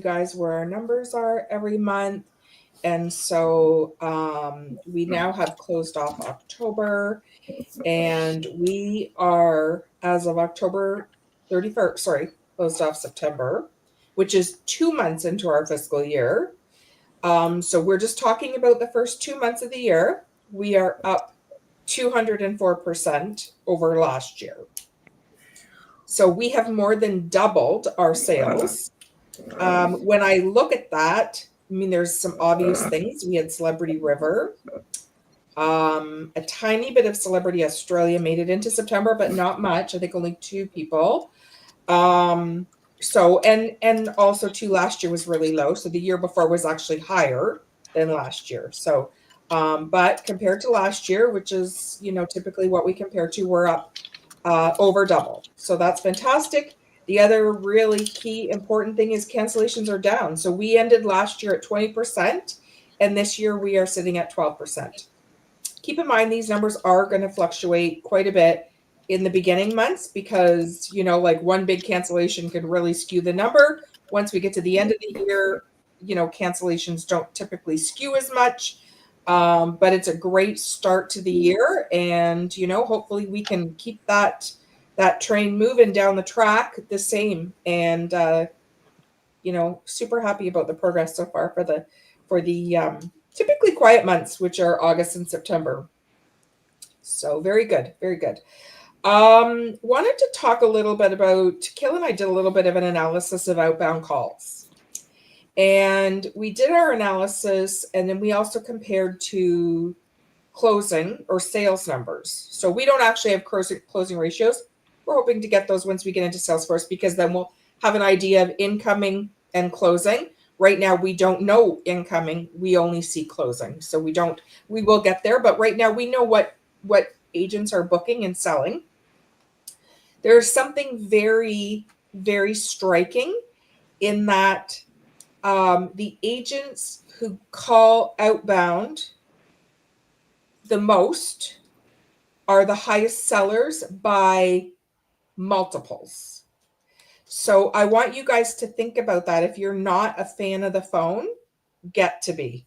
guys where our numbers are every month. And so we now have closed off October, and we are, as of October 31st, sorry, closed off September, which is 2 months into our fiscal year. So we're just talking about the first 2 months of the year. We are up 204% over last year. So we have more than doubled our sales. When I look at that, I mean, there's some obvious things. We had Celebrity River. A tiny bit of Celebrity Australia made it into September, but not much. I think only 2 people. So and also too, last year was really low. So the year before was actually higher than last year. So but compared to last year, which is, typically what we compare to, we're up over double. So that's fantastic. The other really key important thing is cancellations are down. So we ended last year at 20%, and this year we are sitting at 12%. Keep in mind, these numbers are going to fluctuate quite a bit in the beginning months because, like one big cancellation could really skew the number. Once we get to the end of the year, cancellations don't typically skew as much. But it's a great start to the year, and hopefully we can keep that train moving down the track the same. And super happy about the progress so far for the typically quiet months, which are August and September. So very good, very good. Wanted to talk a little bit about, Kill and I did a little bit of an analysis of outbound calls. And we did our analysis, and then we also compared to closing or sales numbers. So we don't actually have closing ratios. We're hoping to get those once we get into Salesforce, because then we'll have an idea of incoming and closing. Right now, we don't know incoming. We only see closing. So we will get there. But right now we know what agents are booking and selling. There's something very, very striking in that the agents who call outbound the most are the highest sellers by multiples. So I want you guys to think about that. If you're not a fan of the phone, get to be,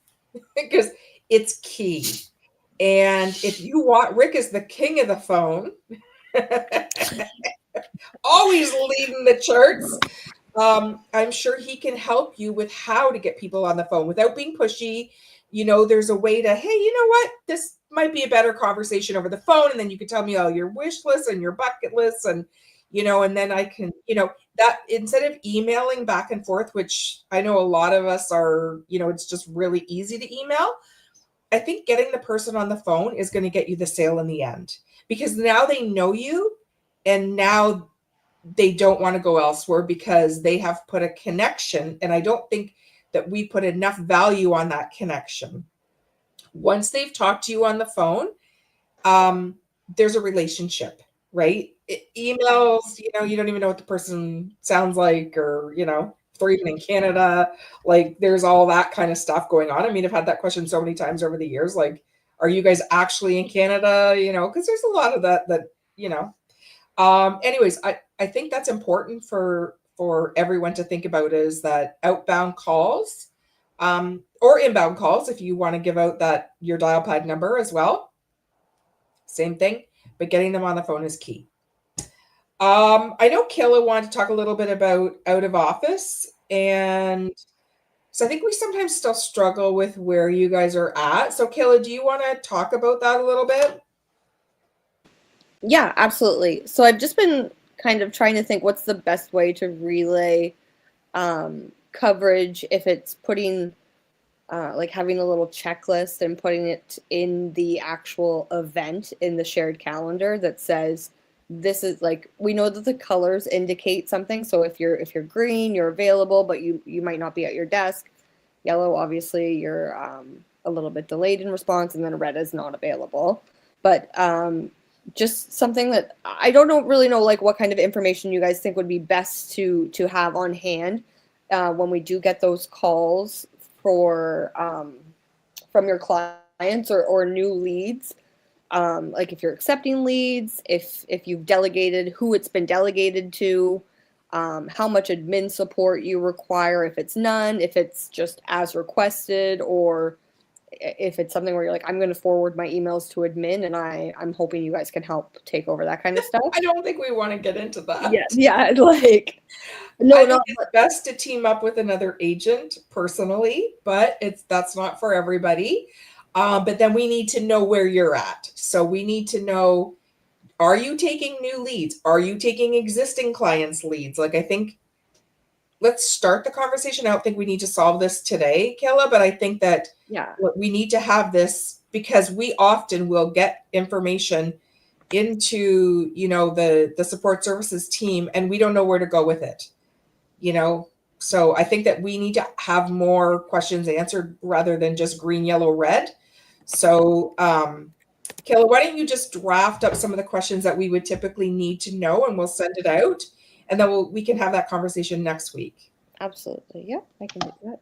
because it's key. And if you want, Rick is the king of the phone, always leading the charts. I'm sure he can help you with how to get people on the phone without being pushy. There's a way to, hey, you know what? This might be a better conversation over the phone. And then you can tell me all your wish lists and your bucket lists, and, and then I can, that instead of emailing back and forth, which I know a lot of us are, it's just really easy to email. I think getting the person on the phone is going to get you the sale in the end, because now they know you, and now they don't want to go elsewhere because they have put a connection. And I don't think that we put enough value on that connection. Once they've talked to you on the phone, there's a relationship, right? Emails, you don't even know what the person sounds like, or, if they're even in Canada, like there's all that kind of stuff going on. I mean, I've had that question so many times over the years, like, are you guys actually in Canada? Because there's a lot of that, anyways, I think that's important for everyone to think about, is that outbound calls, or inbound calls, if you want to give out that your dial pad number as well, same thing, but getting them on the phone is key. I know Kayla wanted to talk a little bit about out of office, and so I think we sometimes still struggle with where you guys are at. So Kayla, do you want to talk about that a little bit? Yeah, absolutely. So I've just been kind of trying to think what's the best way to relay coverage, if it's putting like having a little checklist and putting it in the actual event in the shared calendar that says, this is, like, we know that the colors indicate something. So if you're green, you're available, but you might not be at your desk. Yellow, obviously, you're a little bit delayed in response, and then red is not available. But just something that I don't really know, like, what kind of information you guys think would be best to have on hand when we do get those calls for from your clients or new leads. Like if you're accepting leads, if you've delegated, who it's been delegated to, how much admin support you require, if it's none, if it's just as requested, or if it's something where you're like, I'm going to forward my emails to admin and I'm hoping you guys can help take over that kind of stuff. I don't think we want to get into that. Yeah, like no, I think no. it's best to team up with another agent personally, but that's not for everybody. But then we need to know where you're at. So we need to know, are you taking new leads? Are you taking existing clients' leads? Like, I think let's start the conversation. I don't think we need to solve this today, Kayla, but I think that Yeah, we need to have this because we often will get information into, the support services team and we don't know where to go with it, So I think that we need to have more questions answered rather than just green, yellow, red. So, Kayla, why don't you just draft up some of the questions that we would typically need to know and we'll send it out and then we can have that conversation next week. absolutely. Yeah, I can do that.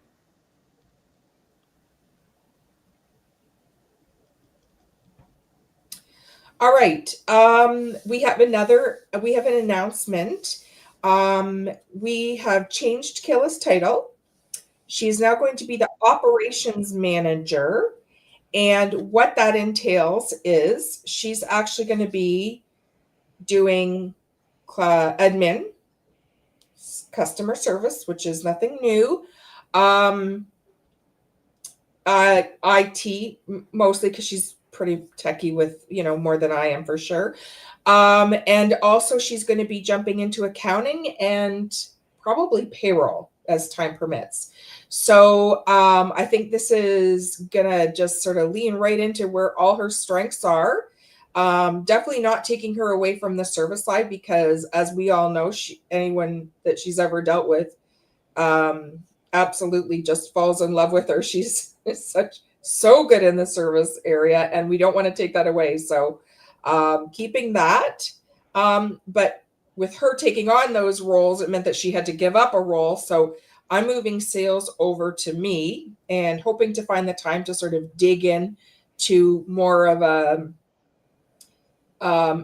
All right. We have an announcement. We have changed Kayla's title. She's now going to be the operations manager. And what that entails is she's actually going to be doing admin, customer service, which is nothing new. IT mostly because she's pretty techie with, more than I am for sure. And also she's going to be jumping into accounting and probably payroll as time permits. So I think this is going to just sort of lean right into where all her strengths are. Definitely not taking her away from the service side because, as we all know, anyone that she's ever dealt with absolutely just falls in love with her. She's so good in the service area, and we don't want to take that away. So keeping that, but with her taking on those roles, it meant that she had to give up a role. So I'm moving sales over to me and hoping to find the time to sort of dig in to more of a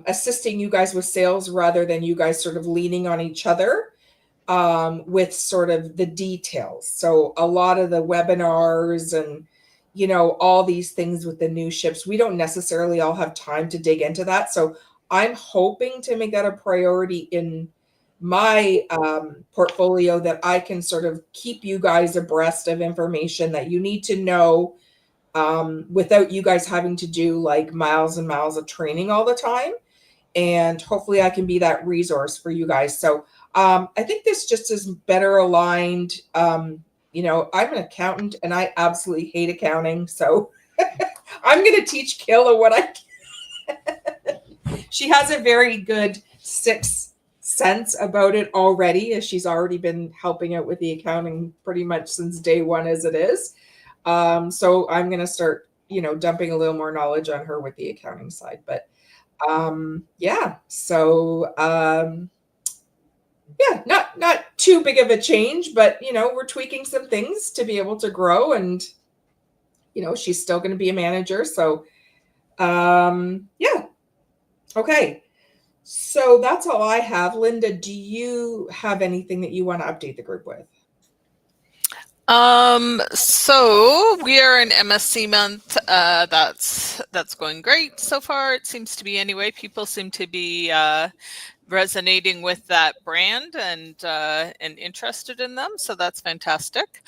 assisting you guys with sales rather than you guys sort of leaning on each other with sort of the details. So a lot of the webinars and, all these things with the new ships, we don't necessarily all have time to dig into that. So I'm hoping to make that a priority in my portfolio, that I can sort of keep you guys abreast of information that you need to know without you guys having to do like miles and miles of training all the time. And hopefully I can be that resource for you guys. So I think this just is better aligned. I'm an accountant and I absolutely hate accounting. So I'm going to teach Kayla what I can. She has a very good sixth sense about it already, as she's already been helping out with the accounting pretty much since day one as it is. So I'm going to start, dumping a little more knowledge on her with the accounting side. But yeah, so yeah, not too big of a change, but we're tweaking some things to be able to grow, and she's still going to be a manager. So yeah, okay. So that's all I have. Linda, do you have anything that you want to update the group with? So we are in MSC month. That's going great so far. It seems to be anyway. People seem to be resonating with that brand and interested in them. So that's fantastic.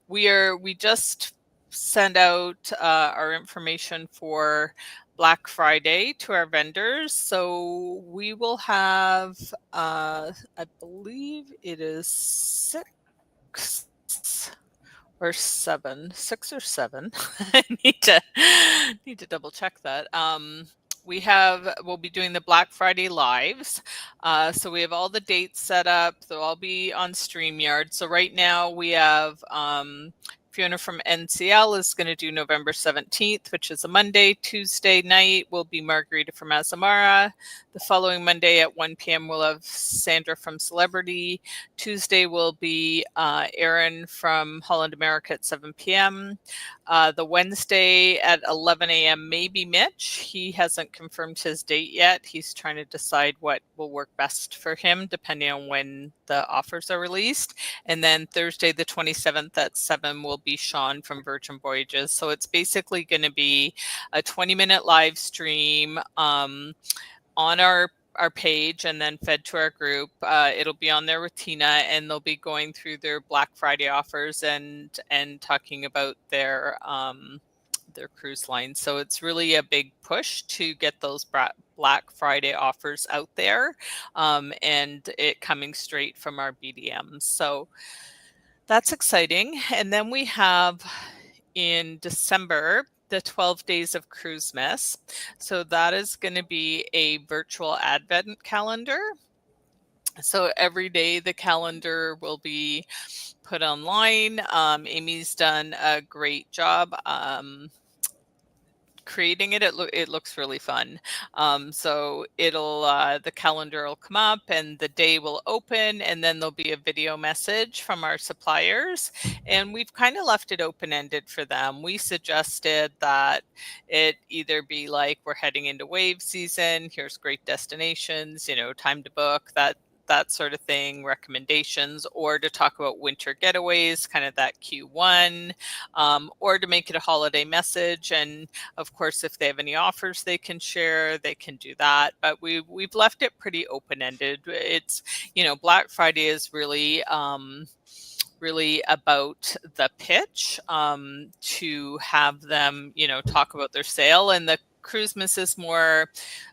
We just sent out our information for Black Friday to our vendors. So we will have, I believe it is 6 or 7, 6 or 7. I need to double check that. We'll be doing the Black Friday lives. So we have all the dates set up. They'll all be on StreamYard. So right now we have Fiona from NCL is going to do November 17th, which is a Monday. Tuesday night will be Margarita from Azamara. The following Monday at 1 p.m. we'll have Sandra from Celebrity. Tuesday will be Aaron from Holland America at 7 p.m. The Wednesday at 11 a.m. maybe Mitch. He hasn't confirmed his date yet. He's trying to decide what will work best for him depending on when the offers are released. And then Thursday the 27th at 7 will be Sean from Virgin Voyages. So it's basically going to be a 20-minute live stream on our page and then fed to our group. It'll be on there with Tina, and they'll be going through their Black Friday offers and talking about their cruise line. So it's really a big push to get those Black Friday offers out there, and it coming straight from our BDMs. So that's exciting. And then we have in December the 12 days of Cruisemas. So that is going to be a virtual advent calendar. So every day the calendar will be put online. Amy's done a great job creating it. It looks really fun. So it'll the calendar will come up and the day will open, and then there'll be a video message from our suppliers, and we've kind of left it open-ended for them. We suggested that it either be like, we're heading into wave season, here's great destinations, time to book, that sort of thing, recommendations, or to talk about winter getaways, kind of that Q1, or to make it a holiday message. And of course, if they have any offers they can share, they can do that. But we've left it pretty open-ended. It's, Black Friday is really about the pitch, to have them, talk about their sale, and the Cruisemas is more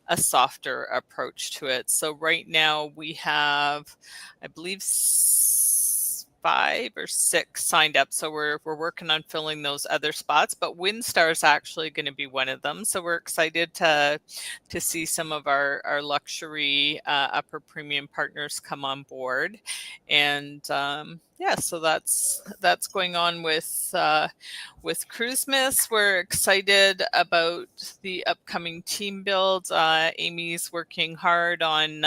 a softer approach to it. So right now we have, I believe, 5 or 6 signed up. So we're working on filling those other spots, but WinStar is actually going to be one of them. So we're excited to see some of our luxury upper premium partners come on board. And so that's going on with Cruisemas. We're excited about the upcoming team builds. Amy's working hard on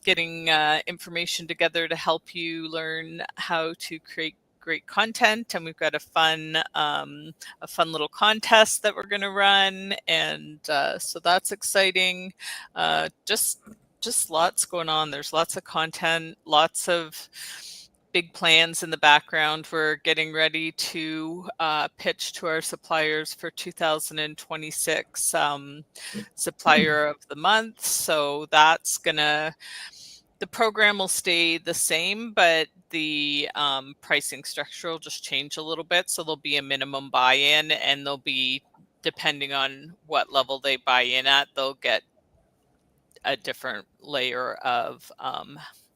getting information together to help you learn how to create great content, and we've got a fun little contest that we're going to run, and so that's exciting. Just lots going on. There's lots of content, lots of big plans in the background. We're getting ready to pitch to our suppliers for 2026 Supplier of the Month. So that's gonna, the program will stay the same, but the pricing structure will just change a little bit. So there'll be a minimum buy-in, and there'll be, depending on what level they buy in at, they'll get a different layer of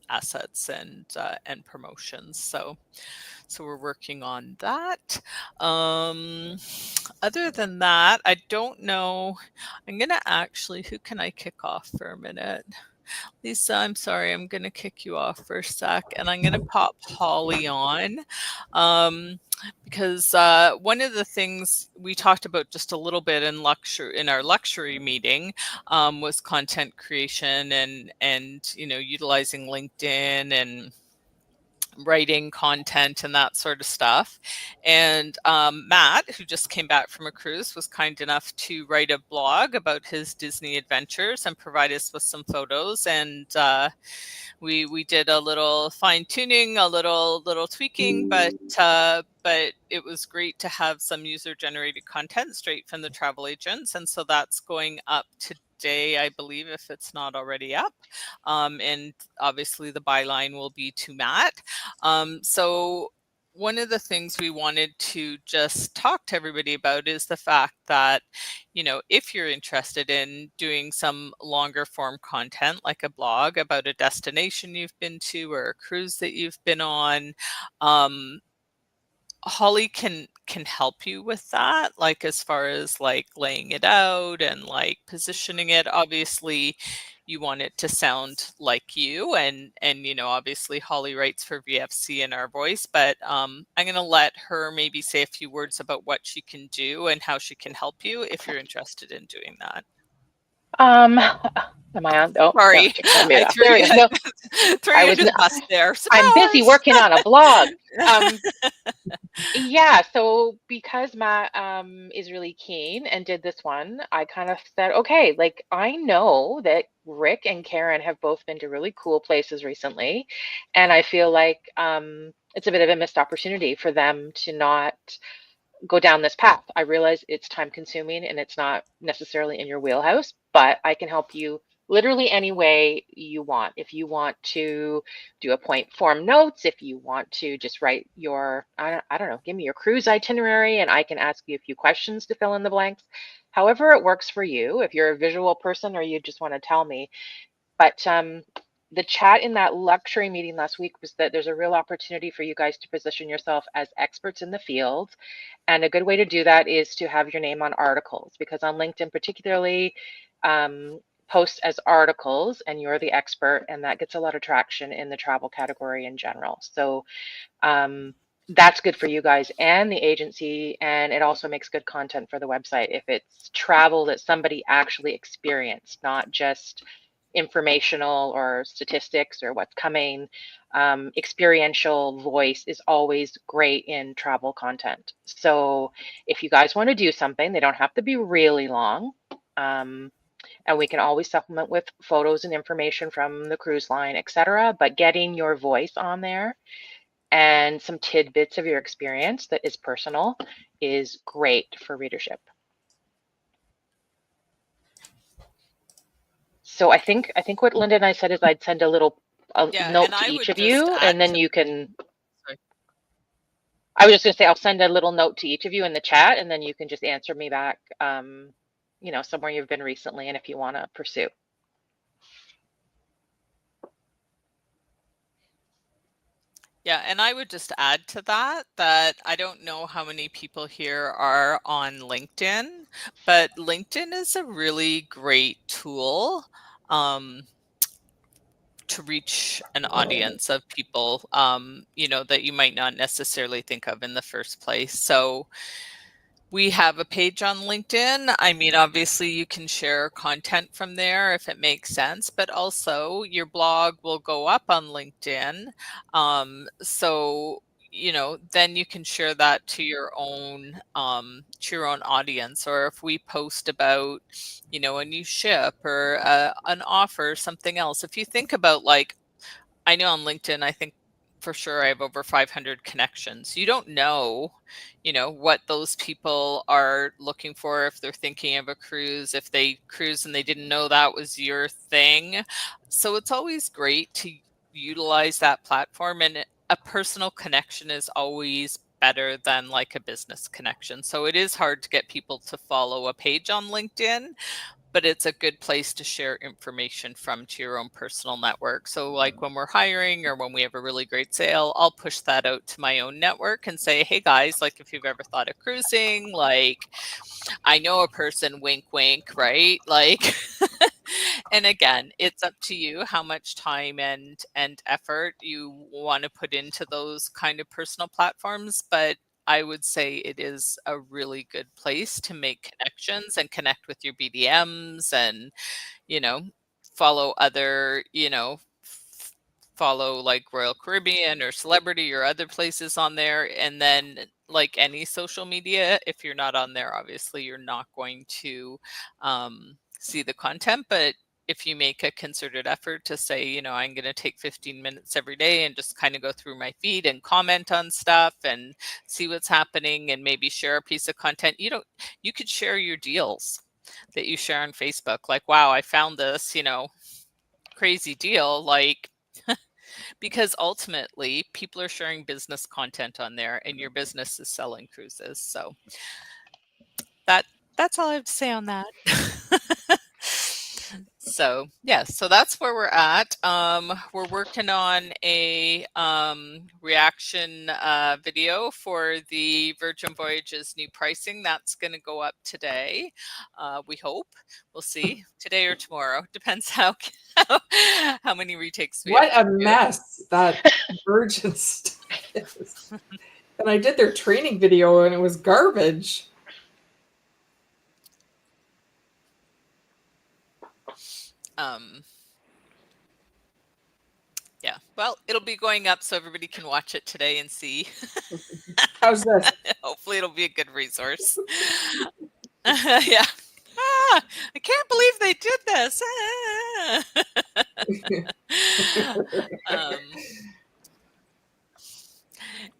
assets and promotions. So we're working on that. Other than that, I don't know. I'm gonna actually, who can I kick off for a minute? Lisa, I'm sorry, I'm going to kick you off for a sec, and I'm going to pop Holly on, because one of the things we talked about just a little bit in our luxury meeting was content creation and utilizing LinkedIn and writing content and that sort of stuff. And Matt, who just came back from a cruise, was kind enough to write a blog about his Disney adventures and provide us with some photos. And we did a little fine tuning, a little tweaking, but it was great to have some user generated content straight from the travel agents. And so that's going up today, I believe, if it's not already up. And obviously the byline will be to Matt. So one of the things we wanted to just talk to everybody about is the fact that, if you're interested in doing some longer form content, like a blog about a destination you've been to or a cruise that you've been on, Holly can help you with that, like as far as like laying it out and like positioning it. Obviously, you want it to sound like you. And obviously Holly writes for VFC in our voice, but I'm going to let her maybe say a few words about what she can do and how she can help you if you're interested in doing that. Am I on? Oh, sorry, no, I threw there we you, go. No, threw I you was. under the bus there. I'm busy Surprise! working on a blog. Yeah, so because Matt is really keen and did this one, I kind of said, okay, like I know that Rick and Karen have both been to really cool places recently, and I feel like it's a bit of a missed opportunity for them to not go down this path. I realize it's time consuming and it's not necessarily in your wheelhouse, but I can help you literally any way you want. If you want to do a point form notes, if you want to just write your, I don't know, give me your cruise itinerary and I can ask you a few questions to fill in the blanks. However it works for you, if you're a visual person or you just want to tell me. But the chat in that luxury meeting last week was that there's a real opportunity for you guys to position yourself as experts in the field. And a good way to do that is to have your name on articles, because on LinkedIn particularly, post as articles and you're the expert, and that gets a lot of traction in the travel category in general. So that's good for you guys and the agency, and it also makes good content for the website if it's travel that somebody actually experienced, not just informational or statistics or what's coming. Experiential voice is always great in travel content. So if you guys want to do something, they don't have to be really long. And we can always supplement with photos and information from the cruise line, etc. But getting your voice on there and some tidbits of your experience that is personal is great for readership. So I think what Linda and I said is I'd send a little note to each of you, and then you can. Sorry. I was just going to say I'll send a little note to each of you in the chat, and then you can just answer me back. Somewhere you've been recently, and if you want to pursue. Yeah, and I would just add to that I don't know how many people here are on LinkedIn, but LinkedIn is a really great tool to reach an audience of people, that you might not necessarily think of in the first place. So we have a page on LinkedIn. I mean, obviously you can share content from there if it makes sense, but also your blog will go up on LinkedIn. So then you can share that to your own audience. Or if we post about, a new ship or an offer, something else. If you think about, like, I know on LinkedIn, I think for sure I have over 500 connections. You don't know, what those people are looking for, if they're thinking of a cruise, if they cruise and they didn't know that was your thing. So it's always great to utilize that platform, and a personal connection is always better than like a business connection. So it is hard to get people to follow a page on LinkedIn, but it's a good place to share information from to your own personal network. So like when we're hiring or when we have a really great sale, I'll push that out to my own network and say, hey guys, like if you've ever thought of cruising, like I know a person, wink, wink, right? Like, and again, it's up to you how much time and effort you want to put into those kind of personal platforms. But I would say it is a really good place to make connections and connect with your BDMs and, follow other, follow like Royal Caribbean or Celebrity or other places on there. And then like any social media, if you're not on there, obviously you're not going to see the content. But if you make a concerted effort to say, I'm going to take 15 minutes every day and just kind of go through my feed and comment on stuff and see what's happening and maybe share a piece of content, you could share your deals that you share on Facebook. Like, wow, I found this, crazy deal. Like, because ultimately people are sharing business content on there and your business is selling cruises. So that's all I have to say on that. So yeah, so that's where we're at. We're working on a reaction video for the Virgin Voyages new pricing. That's going to go up today. We hope. We'll see today or tomorrow. Depends how many retakes we What have a to do. mess that Virgin stuff is. And I did their training video and it was garbage. Yeah, well, it'll be going up so everybody can watch it today and see. How's this? Hopefully it'll be a good resource. Yeah. Ah, I can't believe they did this.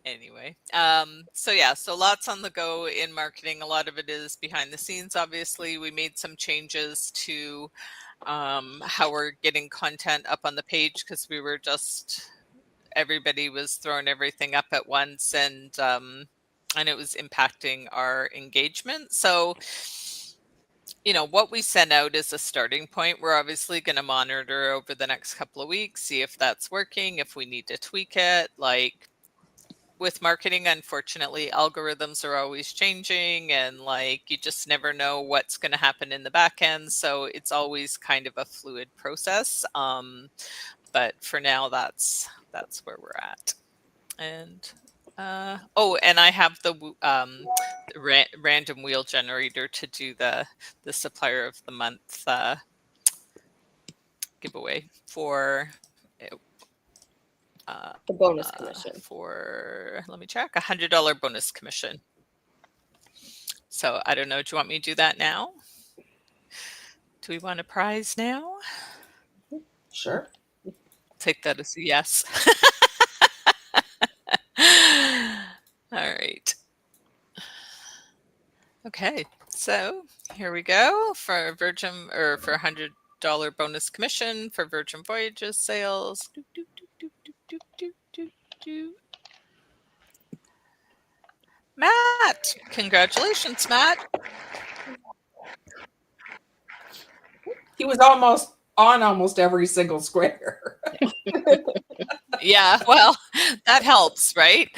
Anyway, so yeah, so lots on the go in marketing. A lot of it is behind the scenes. Obviously, we made some changes to how we're getting content up on the page because we were just everybody was throwing everything up at once, and it was impacting our engagement. So what we send out is a starting point. We're obviously going to monitor over the next couple of weeks, see if that's working, if we need to tweak it. Like with marketing, unfortunately, algorithms are always changing, and you just never know what's going to happen in the back end. So it's always kind of a fluid process. But for now, that's where we're at. And and I have the random wheel generator to do the supplier of the month giveaway for The bonus commission. for, let me check, $100 bonus commission. So I don't know. Do you want me to do that now? Do we want a prize now? Sure. Take that as a yes. All right. Okay, so here we go for Virgin, or for $100 bonus commission for Virgin Voyages sales. Matt, congratulations, Matt. He was almost on almost every single square. Yeah, well, that helps, right?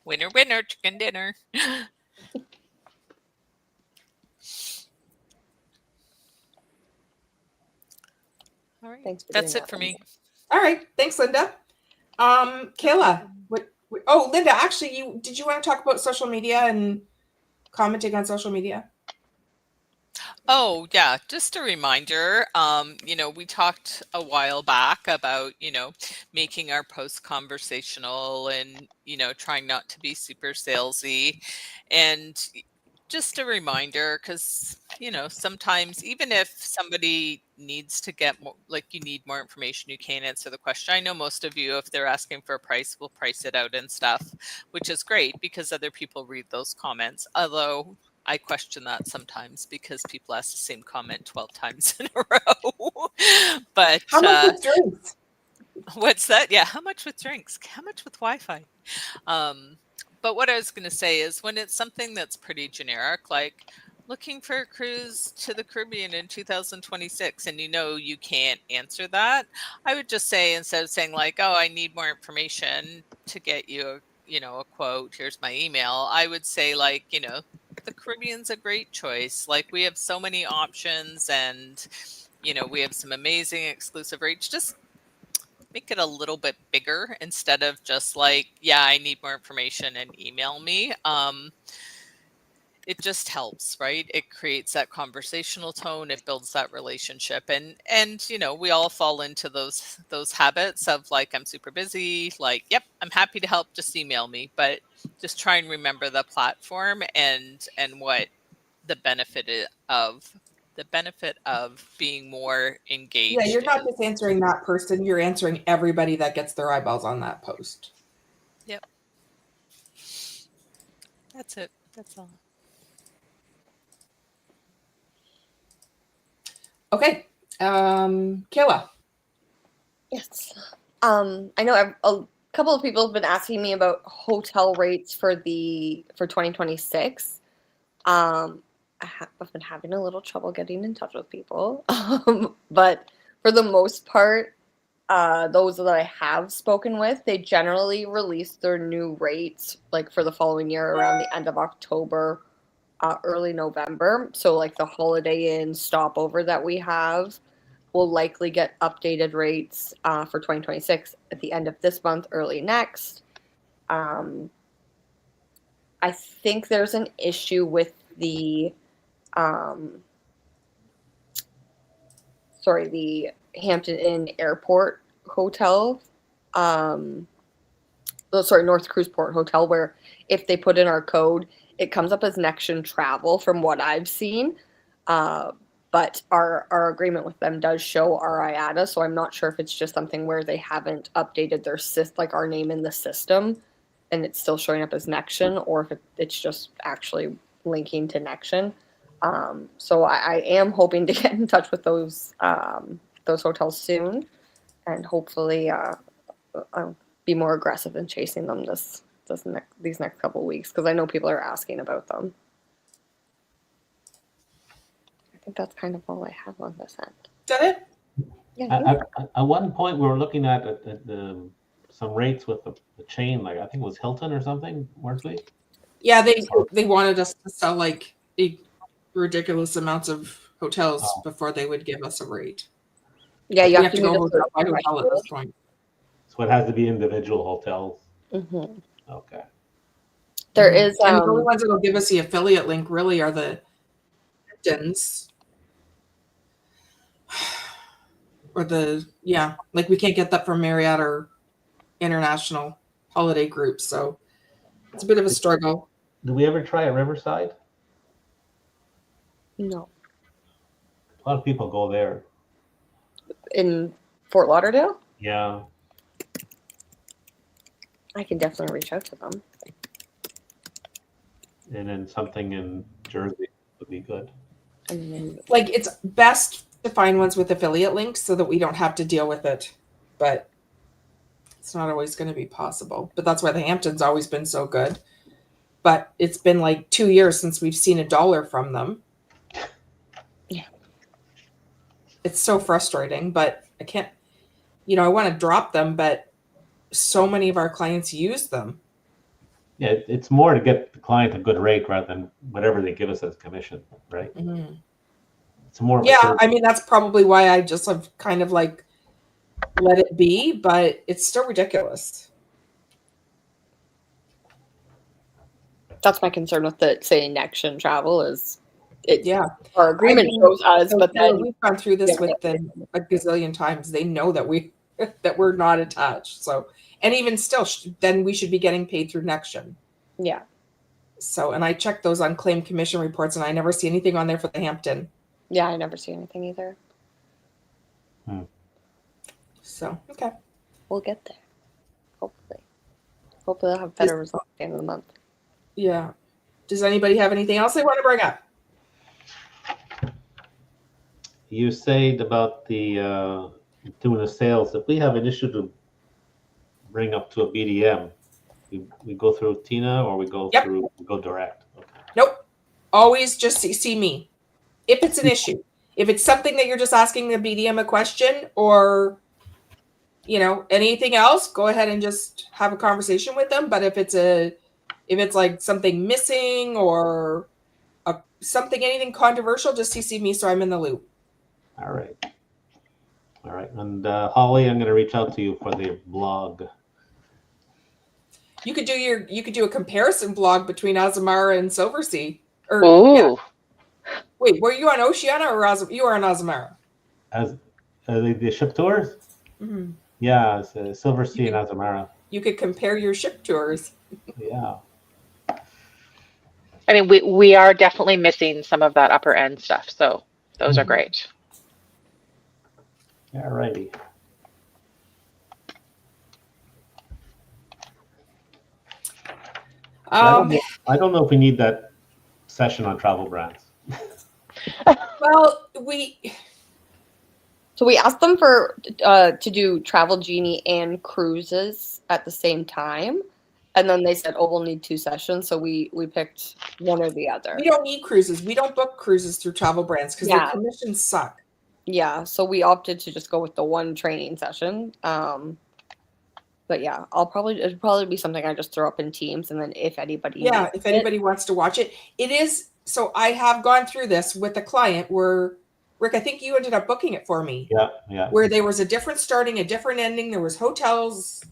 Winner, winner, chicken dinner. All right, Thanks for that's doing it that, for me. All right. Thanks, Linda. Kayla, Linda, actually, did you want to talk about social media and commenting on social media? Oh, yeah, just a reminder, we talked a while back about, making our posts conversational and, trying not to be super salesy. And just a reminder, because, sometimes even if somebody needs to get more, you need more information, you can't answer the question. I know most of you, if they're asking for a price, will price it out and stuff, which is great because other people read those comments. Although I question that sometimes because people ask the same comment 12 times in a row. But How much with drinks? What's that? Yeah, how much with drinks? How much with Wi-Fi? But what I was going to say is when it's something that's pretty generic, like looking for a cruise to the Caribbean in 2026, and you can't answer that, I would just say, instead of saying oh, I need more information to get you a quote, here's my email, I would say the Caribbean's a great choice. We have so many options, and we have some amazing exclusive rates. Just make it a little bit bigger instead of just yeah, I need more information and email me. It just helps, right? It creates that conversational tone, it builds that relationship, and we all fall into those habits of I'm super busy, yep, I'm happy to help, just email me. But just try and remember the platform and what the benefit of being more engaged. Yeah, you're not just answering that person, you're answering everybody that gets their eyeballs on that post. Yep. That's it. That's all. Okay. Kayla. Yes. I know a couple of people have been asking me about hotel rates for 2026. I've been having a little trouble getting in touch with people. But for the most part, those that I have spoken with, they generally release their new rates like for the following year around the end of October, early November. So like the Holiday Inn stopover that we have will likely get updated rates for 2026 at the end of this month, early next. I think there's an issue with the the Hampton Inn Airport Hotel. North Cruiseport Hotel, where if they put in our code, it comes up as Nexion Travel from what I've seen. But our agreement with them does show our IATA, so I'm not sure if it's just something where they haven't updated their like our name in the system, and it's still showing up as Nexion, or if it's just actually linking to Nexion. So I am hoping to get in touch with those hotels soon, and hopefully I'll be more aggressive in chasing them these next couple of weeks, because I know people are asking about them. I think that's kind of all I have on this end. Is that it? Yeah. At one point, we were looking at some rates with the chain, like I think it was Hilton or something, weren't we? Yeah, they wanted us to sell like ridiculous amounts of hotels before they would give us a rate. Yeah, you have to go hotel by hotel at this point. So it has to be individual hotels. Mm-hmm. Okay. There is and the only ones that'll give us the affiliate link really are the Hamptons. Or like we can't get that from Marriott or international holiday groups, so it's a bit of a struggle. Do we ever try a Riverside? No. A lot of people go there. In Fort Lauderdale? Yeah. I can definitely reach out to them. And then something in Jersey would be good. Like it's best to find ones with affiliate links so that we don't have to deal with it, but it's not always going to be possible. But that's why the Hamptons always been so good. But it's been like 2 years since we've seen $1 from them. Yeah. It's so frustrating, but I can't, I want to drop them, but so many of our clients use them. Yeah, it's more to get the client a good rate rather than whatever they give us as commission, right? Mm-hmm. It's more. I mean, that's probably why I just have kind of like let it be, but it's still ridiculous. That's my concern with the saying Nexion Travel is it. Yeah, our agreement shows us, but then we've gone through this with them a gazillion times. They know that we're not attached. So, and even still, then we should be getting paid through Nexion. Yeah. So, and I checked those unclaimed commission reports, and I never see anything on there for the Hampton. Yeah, I never see anything either. So, okay. We'll get there. Hopefully they'll have better results at the end of the month. Yeah. Does anybody have anything else they want to bring up? You said about the doing the sales. If we have an issue to bring up to a BDM, we go through Tina or we go direct. Okay. Nope. Always just see me. If it's an issue, if it's something that you're just asking the BDM a question or, anything else, go ahead and just have a conversation with them. But if it's like something missing or anything controversial, just CC me so I'm in the loop. All right. And Holly, I'm going to reach out to you for the blog. You could do a comparison blog between Azamara and Silversea. Ooh. Wait, were you on Oceania or you were on Azamara? As the ship tours? Mm-hmm. Yeah, it's Silversea and Azamara. You could compare your ship tours. Yeah. I mean, we are definitely missing some of that upper end stuff. So those are great. All righty. I don't know if we need that session on travel brands. Well, So we asked them to do Travel Genie and cruises at the same time, And then they said, "Oh, we'll need 2 sessions." So we picked one or the other. We don't need cruises. We don't book cruises through travel brands because their Yeah. commissions suck. Yeah, so we opted to just go with the one training session. But yeah, it'll probably be something I just throw up in Teams, and then if anybody Yeah, needs if anybody wants to watch it, it is. So I have gone through this with a client where, Rick, I think you ended up booking it for me. Yeah. Where there was a different starting, a different ending. There was hotels,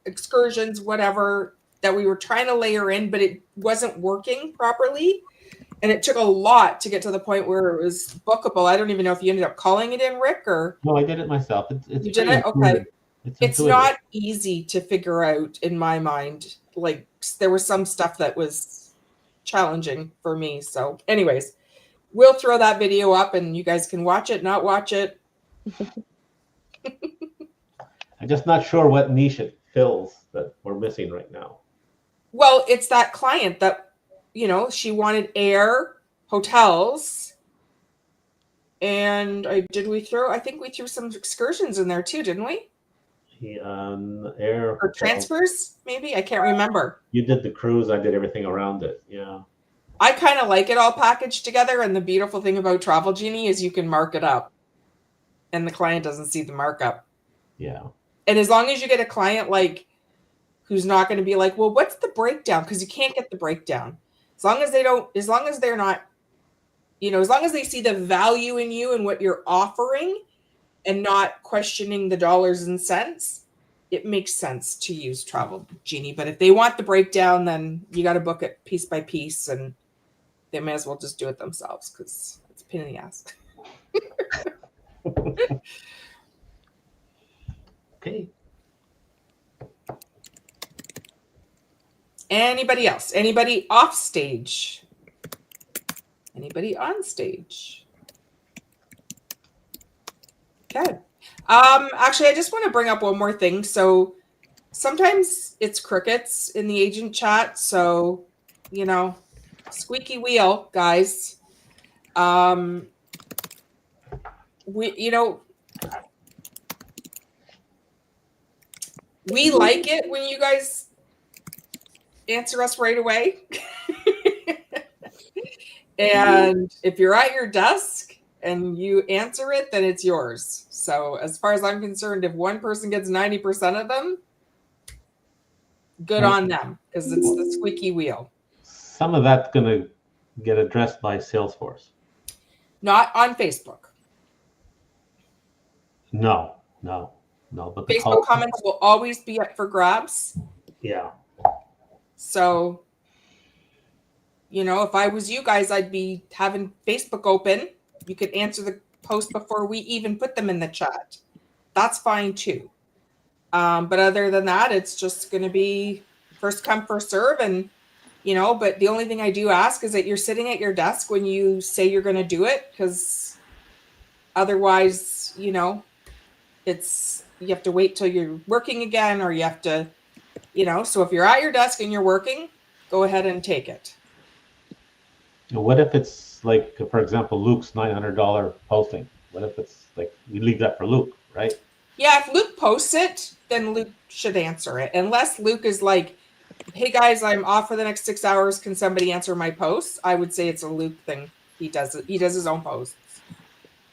excursions, whatever that we were trying to layer in, but it wasn't working properly. And it took a lot to get to the point where it was bookable. I don't even know if you ended up calling it in, Rick, or No, I did it myself. It's you did pretty it? Okay. intuitive. It's not easy to figure out in my mind. Like there was some stuff that was challenging for me. So anyways, we'll throw that video up and you guys can watch it, not watch it. I'm just not sure what niche it fills that we're missing right now. Well, it's that client that, she wanted air, hotels, and I think we threw some excursions in there too, didn't we? Air or transfers, maybe? I can't remember. You did the cruise, I did everything around it. Yeah. I kind of like it all packaged together, and the beautiful thing about Travel Genie is you can mark it up, and the client doesn't see the markup. Yeah. And as long as you get a client who's not going to be like, well, what's the breakdown? Because you can't get the breakdown. As long as they're not, as long as they see the value in you and what you're offering and not questioning the dollars and cents, it makes sense to use Travel Genie. But if they want the breakdown, then you got to book it piece by piece, and they may as well just do it themselves because it's a pain in the ass. Okay. Anybody else? Anybody off stage? Anybody on stage? Okay. Actually, I just want to bring up one more thing. So sometimes it's crickets in the agent chat. So, squeaky wheel, guys. We like it when you guys answer us right away. And if you're at your desk and you answer it, then it's yours. So as far as I'm concerned, if one person gets 90% of them, good on them, because it's the squeaky wheel. Some of that's going to get addressed by Salesforce. Not on Facebook. No. But Facebook comments will always be up for grabs. Yeah. So, if I was you guys, I'd be having Facebook open. You could answer the post before we even put them in the chat. That's fine too. But other than that, it's just going to be first come, first serve. And, but the only thing I do ask is that you're sitting at your desk when you say you're going to do it, because otherwise, you have to wait till you're working again, or you have to, so if you're at your desk and you're working, go ahead and take it. What if it's like, for example, Luke's $900 posting? What if it's like, we leave that for Luke, right? Yeah, if Luke posts it, then Luke should answer it. Unless Luke is like, hey guys, I'm off for the next 6 hours. Can somebody answer my posts? I would say it's a Luke thing. He does it. He does his own posts.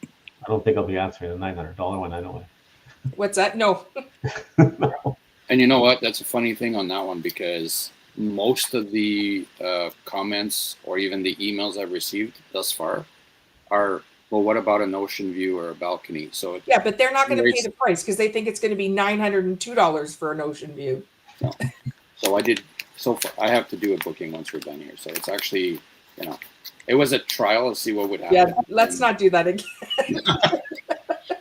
I don't think I'll be answering the $900 one anyway. What's that? No. No. And you know what? That's a funny thing on that one, because most of the comments or even the emails I've received thus far are, well, what about an ocean view or a balcony? So yeah, but they're not going to pay the price because they think it's going to be $902 for an ocean view. No. So I have to do a booking once we're done here. So it's actually, it was a trial to see what would happen. Yeah, let's not do that again.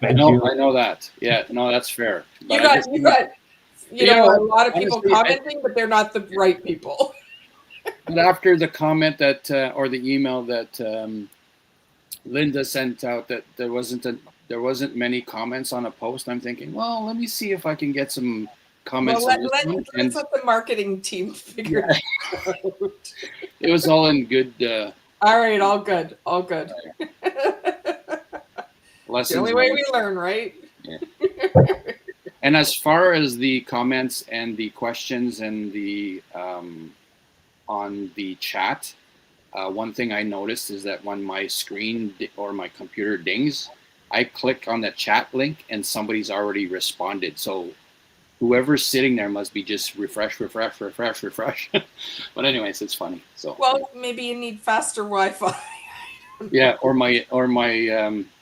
I know that. Yeah, no, that's fair. But you got a lot of people commenting, but they're not the right people. But after the comment that, or the email that Linda sent out, that there wasn't many comments on a post, I'm thinking, well, let me see if I can get some comments. Well, let's let the marketing team figure it out. It was all in good. All right, all good. Lessons the only way we learn, right? Yeah. And as far as the comments and the questions and the on the chat, one thing I noticed is that when my screen or my computer dings, I click on the chat link and somebody's already responded. So whoever's sitting there must be just refresh. But anyways, it's funny. So Well, maybe you need faster Wi-Fi. yeah, or my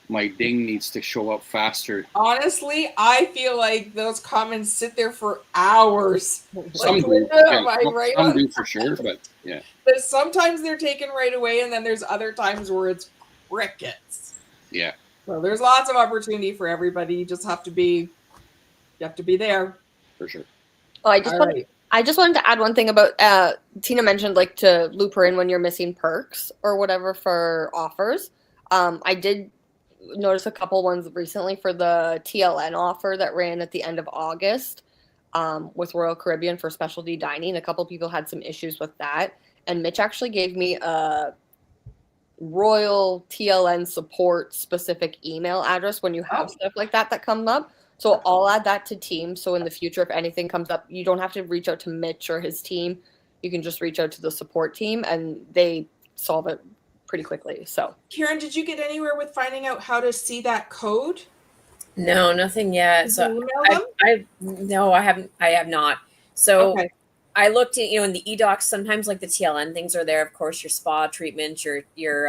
ding needs to show up faster. Honestly, I feel like those comments sit there for hours. Some Like, do, Linda, yeah, am I right some on do for sure, but yeah. But sometimes they're taken right away, and then there's other times where it's crickets. Yeah. So there's lots of opportunity for everybody. You just have to be there. For sure. Oh, I just wanted to add one thing about Tina mentioned like to loop her in when you're missing perks or whatever for offers. I did notice a couple ones recently for the TLN offer that ran at the end of August with Royal Caribbean for specialty dining. A couple people had some issues with that, and Mitch actually gave me a Royal TLN support specific email address when you have stuff like that comes up. So I'll add that to Teams. So in the future, if anything comes up, you don't have to reach out to Mitch or his team. You can just reach out to the support team, and they solve it pretty quickly. So Karen, did you get anywhere with finding out how to see that code? No, nothing yet. Did So you email them? I haven't. I have not. So Okay. I looked at, in the eDocs, sometimes like the TLN things are there. Of course, your spa treatment, your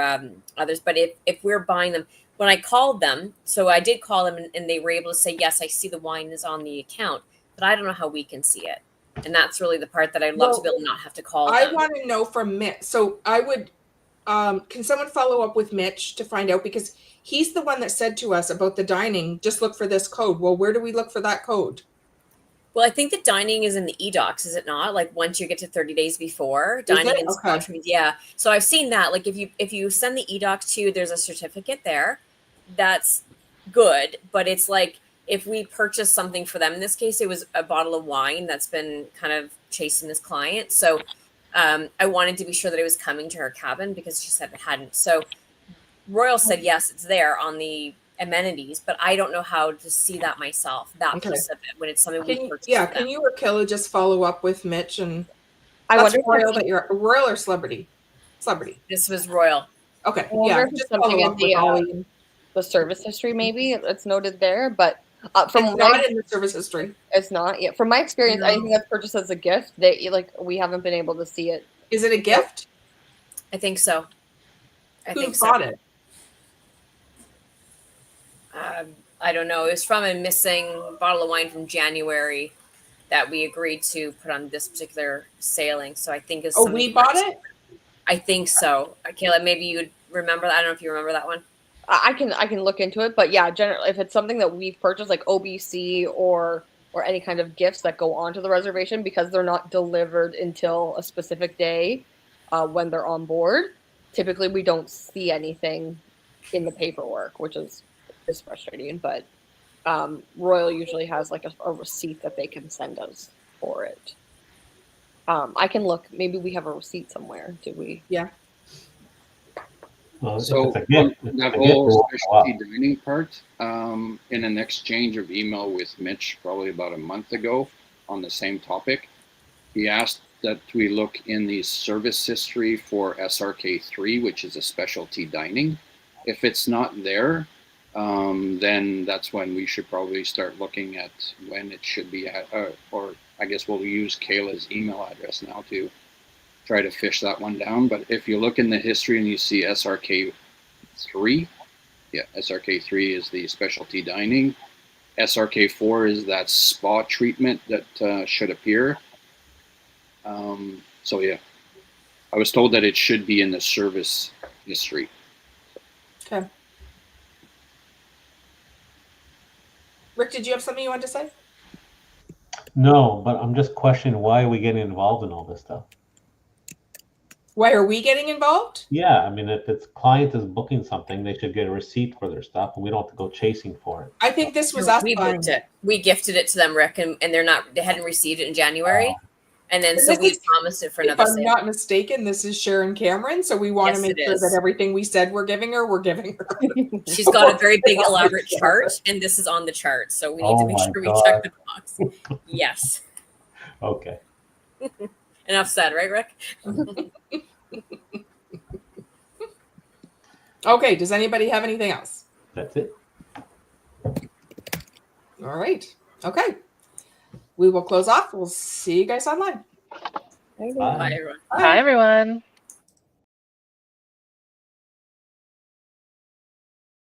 others. But if we're buying them, when I called them, so I did call them and they were able to say, yes, I see the wine is on the account, but I don't know how we can see it. And that's really the part that I'd love to be able to not have to call them. I want to know from Mitch. So I would, can someone follow up with Mitch to find out? Because he's the one that said to us about the dining, just look for this code. Well, where do we look for that code? Well, I think the dining is in the eDocs, is it not? Like once you get to 30 days before dining and spa treatments. Yeah. So I've seen that. Like if you send the eDocs to you, there's a certificate there. That's good. But it's like if we purchase something for them, in this case, it was a bottle of wine that's been kind of chasing this client. So I wanted to be sure that it was coming to her cabin because she said it hadn't. So Royal said, yes, it's there on the amenities, but I don't know how to see that myself, that piece of it, when it's something we purchase. Yeah, can you or Killa just follow up with Mitch? And I wonder Royal that you're Royal or Celebrity? Celebrity. This was Royal. Okay. I wonder if it's something in the service history, maybe it's noted there, but from it's not in the service history. It's not yet. From my experience, No. anything that's purchased as a gift, we haven't been able to see it. Is it a gift? I think so. Who bought it? I don't know. It was from a missing bottle of wine from January that we agreed to put on this particular sailing. So I think it's. Oh, we bought it? I think so. Kayla, maybe you'd remember that. I don't know if you remember that one. I can look into it, but yeah, generally, if it's something that we've purchased, like OBC or any kind of gifts that go onto the reservation, because they're not delivered until a specific day when they're on board, typically we don't see anything in the paperwork, which is frustrating. But Royal usually has like a receipt that they can send us for it. I can look. Maybe we have a receipt somewhere. Do we? Yeah. Well, so that whole specialty dining part, in an exchange of email with Mitch probably about a month ago on the same topic, he asked that we look in the service history for SRK3, which is a specialty dining. If it's not there, then that's when we should probably start looking at when it should be at, or I guess we'll use Kayla's email address now to try to fish that one down. But if you look in the history and you see SRK3, yeah, SRK3 is the specialty dining. SRK4 is that spa treatment that should appear. So yeah, I was told that it should be in the service history. Okay. Rick, did you have something you wanted to say? No, but I'm just questioning, why are we getting involved in all this stuff? Why are we getting involved? Yeah, I mean, if its client is booking something, they should get a receipt for their stuff, and we don't have to go chasing for it. I think this was us. We booked it. We gifted it to them, Rick, and they hadn't received it in January. And then And so this we is- promised it for If another I'm sale. not mistaken, this is Sharon Cameron, so we want to Yes, make it sure that is. everything we said we're giving her, we're giving her. She's got a very big elaborate chart, and this is on the chart, so we need to Oh make my sure we God. check the box. Yes. Okay. Enough said, right, Rick? Okay, does anybody have anything else? That's it. All right. Okay. We will close off. We'll see you guys online. Bye. Bye, everyone. Hi, everyone.